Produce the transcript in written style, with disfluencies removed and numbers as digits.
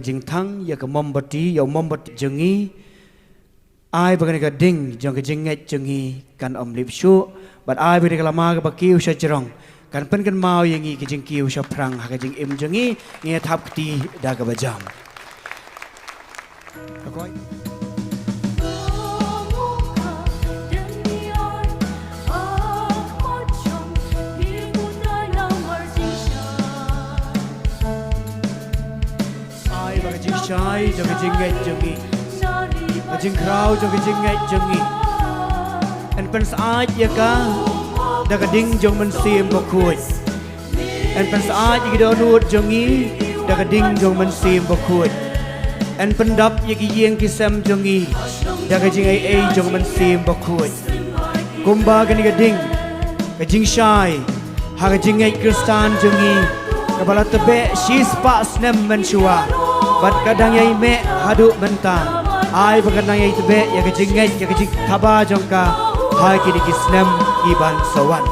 jing thang ya ka mombati ya mombati jengi ai bagani ka ding jong ka jinget jengi kan om lip shu but ai bagani ka lama ka bakiu sha jerong kan pen kan mau yangi ka jing kiu sha prang ha ka jing im jengi nge thap ti da ka bajam akoi Shai cho cái jing ngay jengi, cái jing krau cho cái jing ngay jengi. En pen saat ya ka, dah ka ding jong men sim bokui. En pen saat ya kita nuot jengi, dah ka ding jong men sim bokui. En pen dap ya ki yeng ki sem jengi, dah ka jing ai jong men sim bokui. Kumba ka ni ka ding, ka jing shai, ha ka jing ngay kristan jengi. Kepala tebe shispa snem men shua. Bat kadang yai me hadu bentang ai bakadang yai tebe ya kejingai ya kejing thaba jongka hai kini kisnem iban sawan